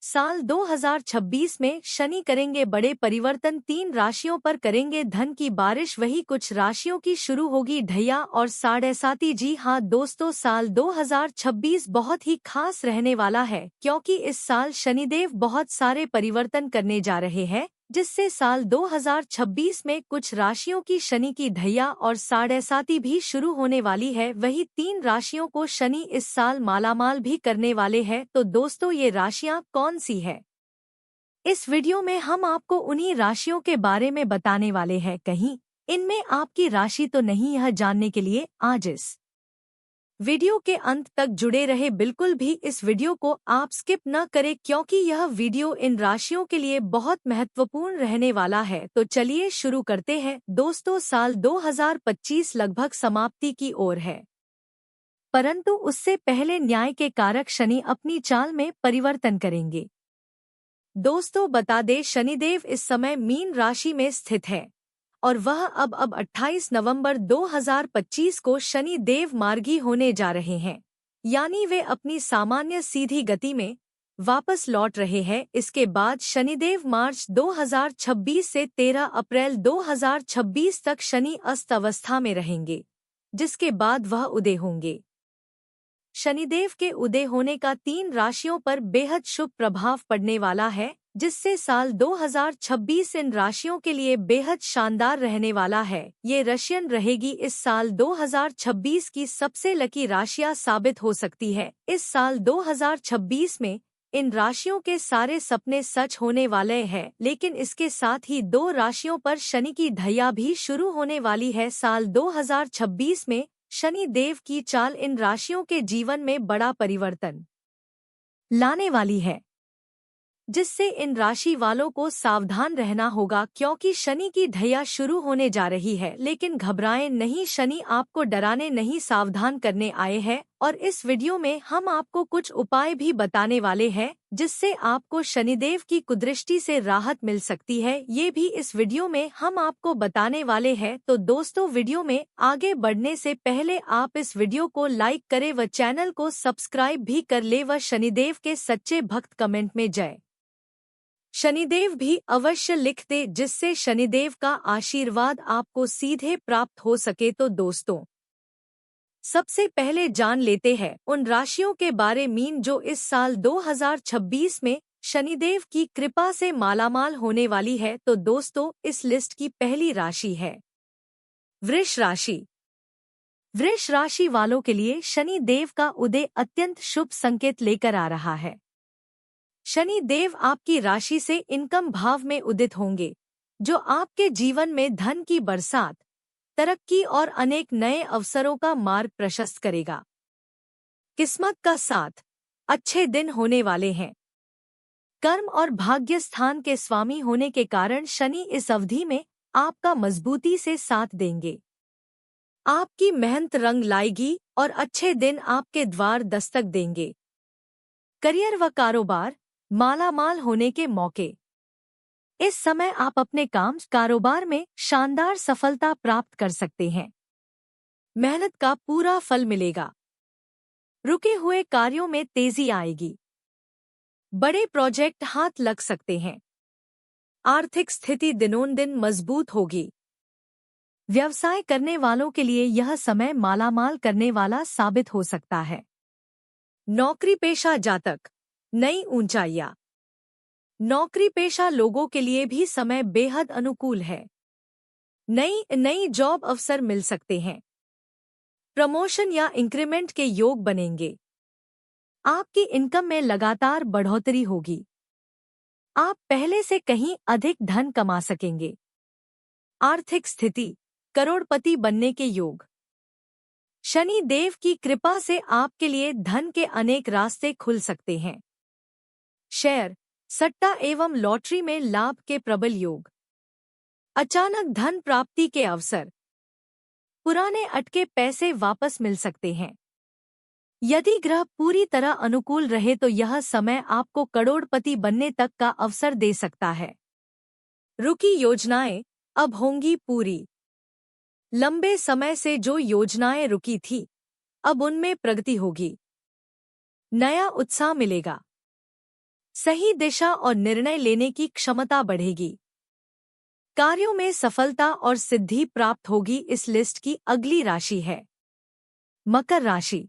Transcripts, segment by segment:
साल 2026 में शनि करेंगे बड़े परिवर्तन। 3 राशियों पर करेंगे धन की बारिश, वही कुछ राशियों की शुरू होगी ढैया और साढ़े साती। जी हाँ दोस्तों, साल 2026 बहुत ही खास रहने वाला है क्योंकि इस साल शनिदेव बहुत सारे परिवर्तन करने जा रहे हैं, जिससे साल 2026 में कुछ राशियों की शनि की ढैया और साढ़े साती भी शुरू होने वाली है। वही 3 राशियों को शनि इस साल मालामाल भी करने वाले हैं। तो दोस्तों, ये राशियां कौन सी है? इस वीडियो में हम आपको उन्हीं राशियों के बारे में बताने वाले हैं। कहीं इनमें आपकी राशि तो नहीं, यह जानने के लिए आज इस वीडियो के अंत तक जुड़े रहे। बिल्कुल भी इस वीडियो को आप स्किप न करें क्योंकि यह वीडियो इन राशियों के लिए बहुत महत्वपूर्ण रहने वाला है। तो चलिए शुरू करते हैं। दोस्तों, साल 2025 लगभग समाप्ति की ओर है, परंतु उससे पहले न्याय के कारक शनि अपनी चाल में परिवर्तन करेंगे। दोस्तों, बता दें, शनिदेव इस समय मीन राशि में स्थित है और वह अब 28 नवंबर 2025 को शनि देव मार्गी होने जा रहे हैं, यानी वे अपनी सामान्य सीधी गति में वापस लौट रहे हैं। इसके बाद शनिदेव मार्च 2026 से 13 अप्रैल 2026 तक शनि अस्त अवस्था में रहेंगे, जिसके बाद वह उदय होंगे। शनिदेव के उदय होने का 3 राशियों पर बेहद शुभ प्रभाव पड़ने वाला है, जिससे साल 2026 इन राशियों के लिए बेहद शानदार रहने वाला है। ये रशियन रहेगी इस साल 2026 की सबसे लकी राशियां साबित हो सकती है। इस साल 2026 में इन राशियों के सारे सपने सच होने वाले हैं, लेकिन इसके साथ ही 2 राशियों पर शनि की ढैया भी शुरू होने वाली है। साल 2026 में शनि देव की चाल इन राशियों के जीवन में बड़ा परिवर्तन लाने वाली है, जिससे इन राशि वालों को सावधान रहना होगा क्योंकि शनि की ढैया शुरू होने जा रही है। लेकिन घबराएं नहीं, शनि आपको डराने नहीं, सावधान करने आए हैं। और इस वीडियो में हम आपको कुछ उपाय भी बताने वाले हैं, जिससे आपको शनिदेव की कुदृष्टि से राहत मिल सकती है। ये भी इस वीडियो में हम आपको बताने वाले हैं। तो दोस्तों, वीडियो में आगे बढ़ने से पहले आप इस वीडियो को लाइक करें व चैनल को सब्सक्राइब भी कर ले व शनिदेव के सच्चे भक्त कमेंट में जय शनिदेव भी अवश्य लिख दे, जिससे शनिदेव का आशीर्वाद आपको सीधे प्राप्त हो सके। तो दोस्तों, सबसे पहले जान लेते हैं उन राशियों के बारे में जो इस साल 2026 में शनिदेव की कृपा से मालामाल होने वाली है। तो दोस्तों, इस लिस्ट की पहली राशि है वृष राशि। वृष राशि वालों के लिए शनि देव का उदय अत्यंत शुभ संकेत लेकर आ रहा है। शनि देव आपकी राशि से इनकम भाव में उदित होंगे, जो आपके जीवन में धन की बरसात, तरक्की और अनेक नए अवसरों का मार्ग प्रशस्त करेगा। किस्मत का साथ, अच्छे दिन होने वाले हैं। कर्म और भाग्य स्थान के स्वामी होने के कारण शनि इस अवधि में आपका मजबूती से साथ देंगे। आपकी मेहनत रंग लाएगी और अच्छे दिन आपके द्वार दस्तक देंगे। करियर व कारोबार, मालामाल होने के मौके। इस समय आप अपने काम कारोबार में शानदार सफलता प्राप्त कर सकते हैं। मेहनत का पूरा फल मिलेगा। रुके हुए कार्यों में तेजी आएगी। बड़े प्रोजेक्ट हाथ लग सकते हैं। आर्थिक स्थिति दिनोंदिन मजबूत होगी। व्यवसाय करने वालों के लिए यह समय मालामाल करने वाला साबित हो सकता है। नौकरी पेशा जातक, नई ऊंचाइयां। नौकरी पेशा लोगों के लिए भी समय बेहद अनुकूल है। नई जॉब अवसर मिल सकते हैं। प्रमोशन या इंक्रीमेंट के योग बनेंगे। आपकी इनकम में लगातार बढ़ोतरी होगी। आप पहले से कहीं अधिक धन कमा सकेंगे। आर्थिक स्थिति, करोड़पति बनने के योग। शनि देव की कृपा से आपके लिए धन के अनेक रास्ते खुल सकते हैं। शेयर, सट्टा एवं लॉटरी में लाभ के प्रबल योग। अचानक धन प्राप्ति के अवसर। पुराने अटके पैसे वापस मिल सकते हैं। यदि ग्रह पूरी तरह अनुकूल रहे तो यह समय आपको करोड़पति बनने तक का अवसर दे सकता है। रुकी योजनाएं अब होंगी पूरी। लंबे समय से जो योजनाएं रुकी थी, अब उनमें प्रगति होगी। नया उत्साह मिलेगा। सही दिशा और निर्णय लेने की क्षमता बढ़ेगी। कार्यों में सफलता और सिद्धि प्राप्त होगी। इस लिस्ट की अगली राशि है मकर राशि।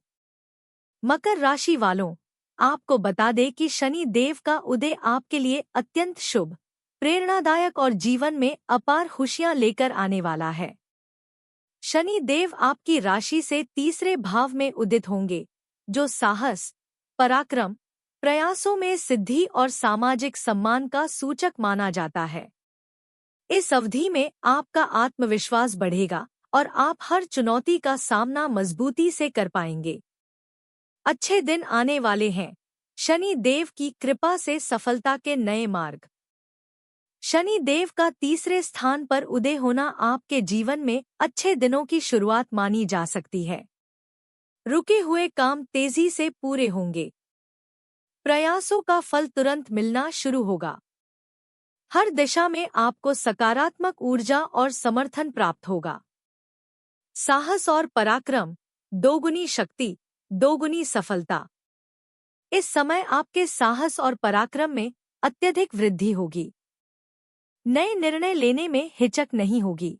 मकर राशि वालों, आपको बता दें कि शनि देव का उदय आपके लिए अत्यंत शुभ, प्रेरणादायक और जीवन में अपार खुशियां लेकर आने वाला है। शनि देव आपकी राशि से तीसरे भाव में उदित होंगे, जो साहस, पराक्रम, प्रयासों में सिद्धि और सामाजिक सम्मान का सूचक माना जाता है। इस अवधि में आपका आत्मविश्वास बढ़ेगा और आप हर चुनौती का सामना मजबूती से कर पाएंगे। अच्छे दिन आने वाले हैं। शनि देव की कृपा से सफलता के नए मार्ग। शनि देव का तीसरे स्थान पर उदय होना आपके जीवन में अच्छे दिनों की शुरुआत मानी जा सकती है। रुके हुए काम तेजी से पूरे होंगे। प्रयासों का फल तुरंत मिलना शुरू होगा। हर दिशा में आपको सकारात्मक ऊर्जा और समर्थन प्राप्त होगा। साहस और पराक्रम, दोगुनी शक्ति, दोगुनी सफलता। इस समय आपके साहस और पराक्रम में अत्यधिक वृद्धि होगी। नए निर्णय लेने में हिचक नहीं होगी।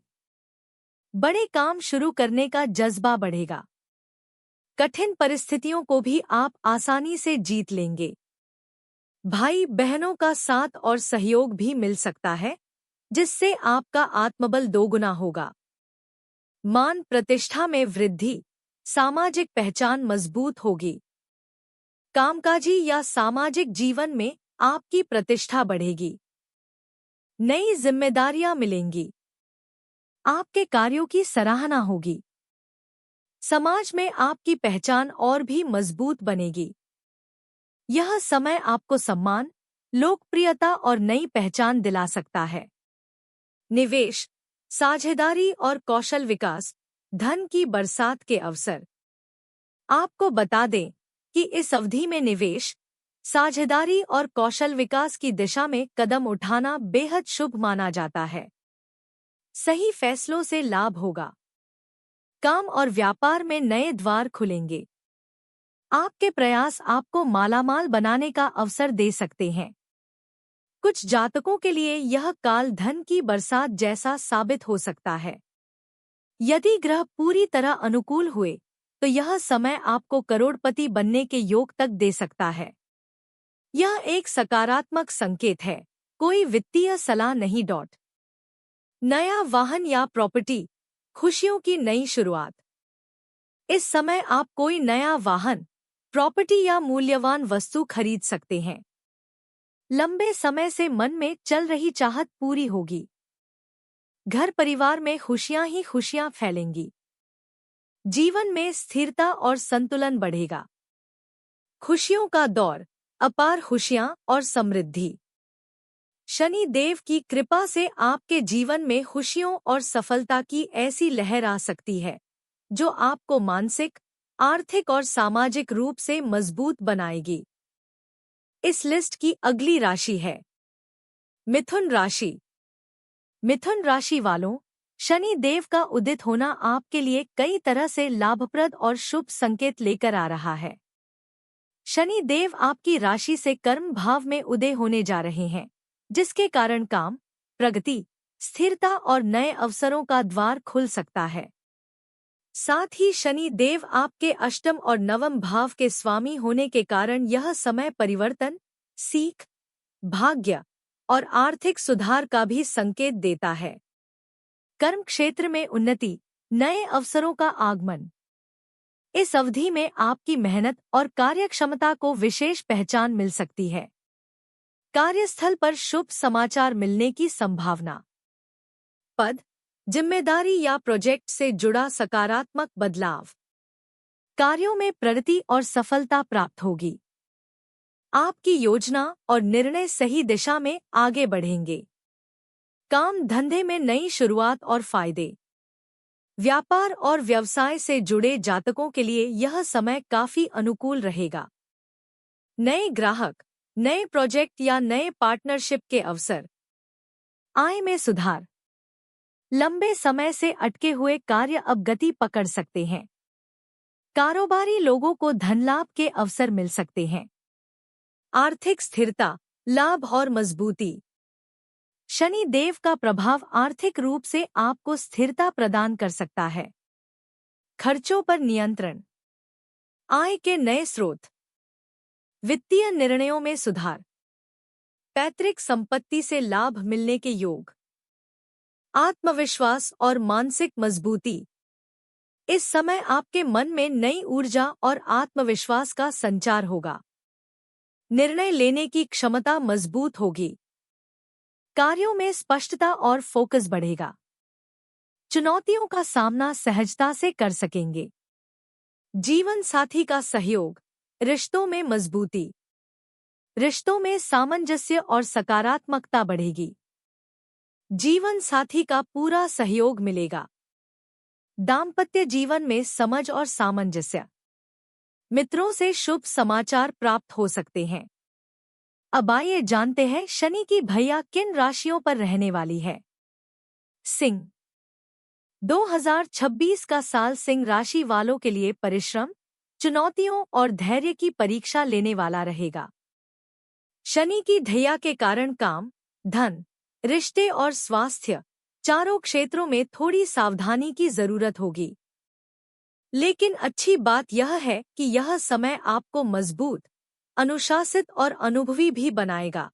बड़े काम शुरू करने का जज्बा बढ़ेगा। कठिन परिस्थितियों को भी आप आसानी से जीत लेंगे। भाई बहनों का साथ और सहयोग भी मिल सकता है, जिससे आपका आत्मबल दोगुना होगा। मान प्रतिष्ठा में वृद्धि, सामाजिक पहचान मजबूत होगी। कामकाजी या सामाजिक जीवन में आपकी प्रतिष्ठा बढ़ेगी। नई जिम्मेदारियां मिलेंगी। आपके कार्यों की सराहना होगी। समाज में आपकी पहचान और भी मजबूत बनेगी। यह समय आपको सम्मान, लोकप्रियता और नई पहचान दिला सकता है। निवेश, साझेदारी और कौशल विकास, धन की बरसात के अवसर। आपको बता दें कि इस अवधि में निवेश, साझेदारी और कौशल विकास की दिशा में कदम उठाना बेहद शुभ माना जाता है। सही फैसलों से लाभ होगा। काम और व्यापार में नए द्वार खुलेंगे। आपके प्रयास आपको मालामाल बनाने का अवसर दे सकते हैं। कुछ जातकों के लिए यह काल धन की बरसात जैसा साबित हो सकता है। यदि ग्रह पूरी तरह अनुकूल हुए तो यह समय आपको करोड़पति बनने के योग तक दे सकता है। यह एक सकारात्मक संकेत है। कोई वित्तीय सलाह नहीं। नया वाहन या प्रॉपर्टी, खुशियों की नई शुरुआत। इस समय आप कोई नया वाहन, प्रॉपर्टी या मूल्यवान वस्तु खरीद सकते हैं। लंबे समय से मन में चल रही चाहत पूरी होगी। घर परिवार में खुशियां ही खुशियां फैलेंगी। जीवन में स्थिरता और संतुलन बढ़ेगा। खुशियों का दौर, अपार खुशियां और समृद्धि। शनि देव की कृपा से आपके जीवन में खुशियों और सफलता की ऐसी लहर आ सकती है, जो आपको मानसिक, आर्थिक और सामाजिक रूप से मजबूत बनाएगी। इस लिस्ट की अगली राशि है मिथुन राशि। मिथुन राशि वालों, शनि देव का उदित होना आपके लिए कई तरह से लाभप्रद और शुभ संकेत लेकर आ रहा है। शनि देव आपकी राशि से कर्म भाव में उदय होने जा रहे हैं, जिसके कारण काम, प्रगति, स्थिरता और नए अवसरों का द्वार खुल सकता है। साथ ही शनि देव आपके अष्टम और नवम भाव के स्वामी होने के कारण यह समय परिवर्तन, सीख, भाग्य और आर्थिक सुधार का भी संकेत देता है। कर्म क्षेत्र में उन्नति, नए अवसरों का आगमन। इस अवधि में आपकी मेहनत और कार्यक्षमता को विशेष पहचान मिल सकती है। कार्यस्थल पर शुभ समाचार मिलने की संभावना। पद, जिम्मेदारी या प्रोजेक्ट से जुड़ा सकारात्मक बदलाव। कार्यों में प्रगति और सफलता प्राप्त होगी। आपकी योजना और निर्णय सही दिशा में आगे बढ़ेंगे। काम धंधे में नई शुरुआत और फायदे। व्यापार और व्यवसाय से जुड़े जातकों के लिए यह समय काफी अनुकूल रहेगा। नए ग्राहक, नए प्रोजेक्ट या नए पार्टनरशिप के अवसर। आय में सुधार। लंबे समय से अटके हुए कार्य अब गति पकड़ सकते हैं। कारोबारी लोगों को धन लाभ के अवसर मिल सकते हैं। आर्थिक स्थिरता, लाभ और मजबूती। शनि देव का प्रभाव आर्थिक रूप से आपको स्थिरता प्रदान कर सकता है। खर्चों पर नियंत्रण, आय के नए स्रोत, वित्तीय निर्णयों में सुधार, पैतृक संपत्ति से लाभ मिलने के योग, आत्मविश्वास और मानसिक मजबूती। इस समय आपके मन में नई ऊर्जा और आत्मविश्वास का संचार होगा। निर्णय लेने की क्षमता मजबूत होगी। कार्यों में स्पष्टता और फोकस बढ़ेगा। चुनौतियों का सामना सहजता से कर सकेंगे। जीवन साथी का सहयोग, रिश्तों में मजबूती। रिश्तों में सामंजस्य और सकारात्मकता बढ़ेगी। जीवन साथी का पूरा सहयोग मिलेगा। दाम्पत्य जीवन में समझ और सामंजस्य। मित्रों से शुभ समाचार प्राप्त हो सकते हैं। अब आइए जानते हैं शनि की भैया किन राशियों पर रहने वाली है। सिंह। 2026 का साल सिंह राशि वालों के लिए परिश्रम, चुनौतियों और धैर्य की परीक्षा लेने वाला रहेगा। शनि की ढैया के कारण काम, धन, रिश्ते और स्वास्थ्य चारों क्षेत्रों में थोड़ी सावधानी की जरूरत होगी। लेकिन अच्छी बात यह है कि यह समय आपको मजबूत, अनुशासित और अनुभवी भी बनाएगा।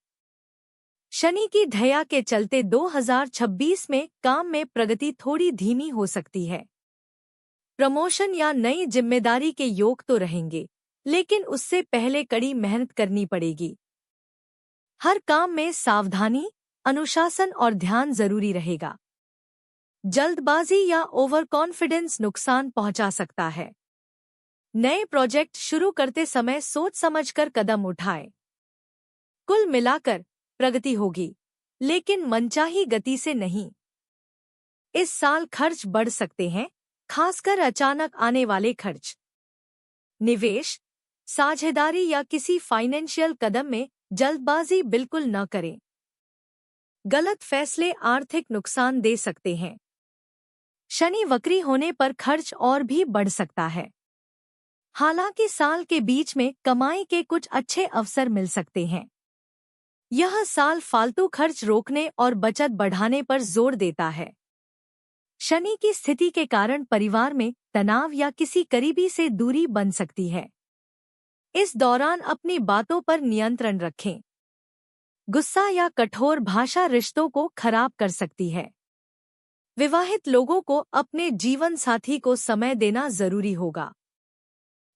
शनि की ढैया के चलते 2026 में काम में प्रगति थोड़ी धीमी हो सकती है। प्रमोशन या नई जिम्मेदारी के योग तो रहेंगे, लेकिन उससे पहले कड़ी मेहनत करनी पड़ेगी। हर काम में सावधानी, अनुशासन और ध्यान जरूरी रहेगा। जल्दबाजी या ओवर कॉन्फिडेंस नुकसान पहुंचा सकता है। नए प्रोजेक्ट शुरू करते समय सोच समझकर कदम उठाएं। कुल मिलाकर प्रगति होगी, लेकिन मनचाही गति से नहीं। इस साल खर्च बढ़ सकते हैं, खासकर अचानक आने वाले खर्च। निवेश, साझेदारी या किसी फाइनेंशियल कदम में जल्दबाजी बिल्कुल न करें। गलत फैसले आर्थिक नुकसान दे सकते हैं। शनि वक्री होने पर खर्च और भी बढ़ सकता है। हालांकि साल के बीच में कमाई के कुछ अच्छे अवसर मिल सकते हैं। यह साल फालतू खर्च रोकने और बचत बढ़ाने पर जोर देता है। शनि की स्थिति के कारण परिवार में तनाव या किसी करीबी से दूरी बन सकती है। इस दौरान अपनी बातों पर नियंत्रण रखें। गुस्सा या कठोर भाषा रिश्तों को खराब कर सकती है। विवाहित लोगों को अपने जीवन साथी को समय देना जरूरी होगा।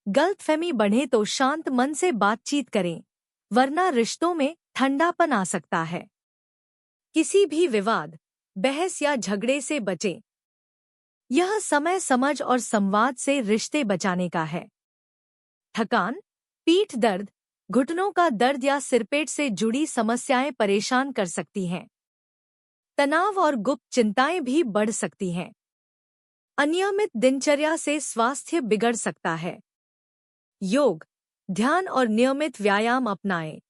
गलतफहमी बढ़े तो शांत मन से बातचीत करें, वरना रिश्तों में ठंडापन आ सकता है। किसी भी विवाद, बहस या झगड़े से बचें। यह समय समझ और संवाद से रिश्ते बचाने का है। थकान, पीठ दर्द, घुटनों का दर्द या सिरपेट से जुड़ी समस्याएं परेशान कर सकती हैं। तनाव और गुप्त चिंताएं भी बढ़ सकती हैं। अनियमित दिनचर्या से स्वास्थ्य बिगड़ सकता है। योग, ध्यान और नियमित व्यायाम अपनाएं।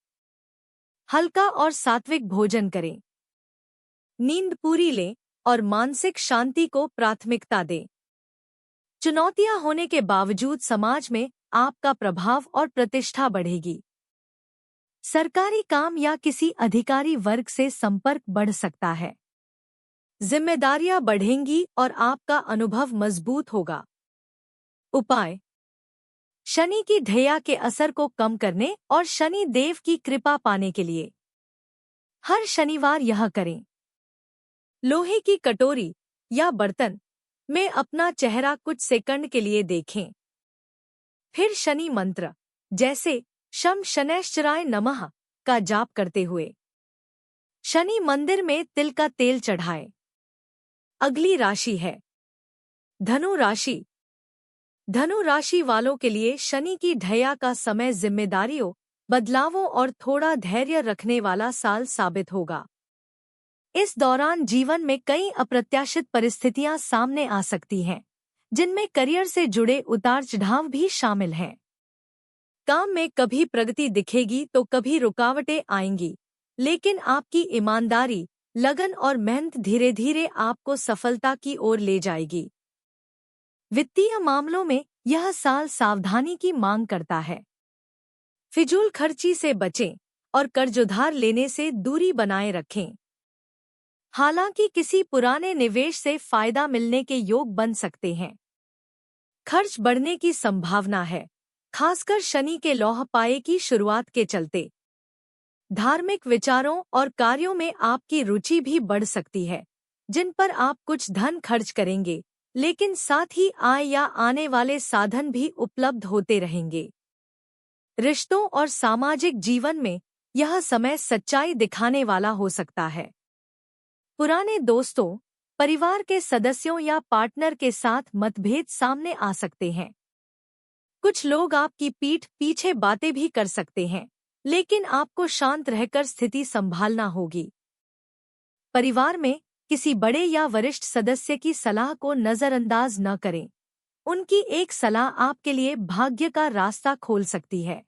हल्का और सात्विक भोजन करें। नींद पूरी लें और मानसिक शांति को प्राथमिकता दें। चुनौतियां होने के बावजूद समाज में आपका प्रभाव और प्रतिष्ठा बढ़ेगी। सरकारी काम या किसी अधिकारी वर्ग से संपर्क बढ़ सकता है। जिम्मेदारियां बढ़ेंगी और आपका अनुभव मजबूत होगा। उपाय: शनि की ढैया के असर को कम करने और शनि देव की कृपा पाने के लिए हर शनिवार यह करें। लोहे की कटोरी या बर्तन में अपना चेहरा कुछ सेकंड के लिए देखें। फिर शनि मंत्र जैसे शम शनैश्चराय नमः का जाप करते हुए शनि मंदिर में तिल का तेल चढ़ाएं। अगली राशि है धनु राशि। धनु राशि वालों के लिए शनि की ढैया का समय जिम्मेदारियों, बदलावों और थोड़ा धैर्य रखने वाला साल साबित होगा। इस दौरान जीवन में कई अप्रत्याशित परिस्थितियां सामने आ सकती हैं, जिनमें करियर से जुड़े उतार चढ़ाव भी शामिल हैं। काम में कभी प्रगति दिखेगी तो कभी रुकावटें आएंगी, लेकिन आपकी ईमानदारी, लगन और मेहनत धीरे धीरे आपको सफलता की ओर ले जाएगी। वित्तीय मामलों में यह साल सावधानी की मांग करता है। फिजूल खर्ची से बचें, और कर्ज उधार लेने से दूरी बनाए रखें। हालांकि किसी पुराने निवेश से फायदा मिलने के योग बन सकते हैं। खर्च बढ़ने की संभावना है, खासकर शनि के लौह पाए की शुरुआत के चलते। धार्मिक विचारों और कार्यों में आपकी रुचि भी बढ़ सकती है, जिन पर आप कुछ धन खर्च करेंगे, लेकिन साथ ही आय या आने वाले साधन भी उपलब्ध होते रहेंगे। रिश्तों और सामाजिक जीवन में यह समय सच्चाई दिखाने वाला हो सकता है। पुराने दोस्तों, परिवार के सदस्यों या पार्टनर के साथ मतभेद सामने आ सकते हैं। कुछ लोग आपकी पीठ पीछे बातें भी कर सकते हैं, लेकिन आपको शांत रहकर स्थिति संभालना होगी। परिवार में किसी बड़े या वरिष्ठ सदस्य की सलाह को नजरअंदाज न करें। उनकी एक सलाह आपके लिए भाग्य का रास्ता खोल सकती है।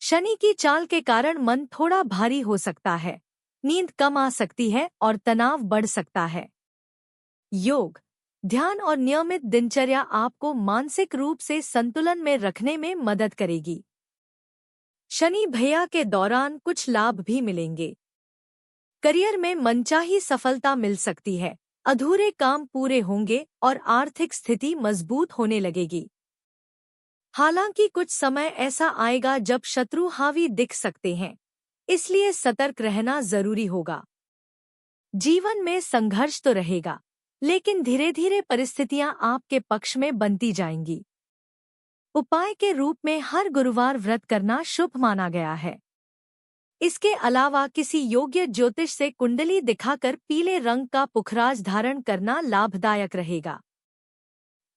शनि की चाल के कारण मन थोड़ा भारी हो सकता है, नींद कम आ सकती है और तनाव बढ़ सकता है। योग, ध्यान और नियमित दिनचर्या आपको मानसिक रूप से संतुलन में रखने में मदद करेगी। शनि भैया के दौरान कुछ लाभ भी मिलेंगे। करियर में मनचाही सफलता मिल सकती है, अधूरे काम पूरे होंगे और आर्थिक स्थिति मजबूत होने लगेगी। हालांकि कुछ समय ऐसा आएगा जब शत्रु हावी दिख सकते हैं, इसलिए सतर्क रहना जरूरी होगा। जीवन में संघर्ष तो रहेगा, लेकिन धीरे धीरे परिस्थितियां आपके पक्ष में बनती जाएंगी। उपाय के रूप में हर गुरुवार व्रत करना शुभ माना गया है। इसके अलावा किसी योग्य ज्योतिष से कुंडली दिखाकर पीले रंग का पुखराज धारण करना लाभदायक रहेगा।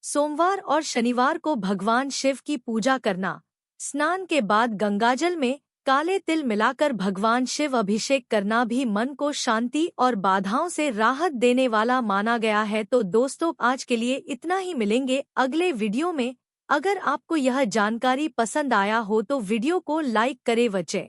सोमवार और शनिवार को भगवान शिव की पूजा करना, स्नान के बाद गंगाजल में काले तिल मिलाकर भगवान शिव अभिषेक करना भी मन को शांति और बाधाओं से राहत देने वाला माना गया है। तो दोस्तों, आज के लिए इतना ही। मिलेंगे अगले वीडियो में। अगर आपको यह जानकारी पसंद आया हो तो वीडियो को लाइक करें।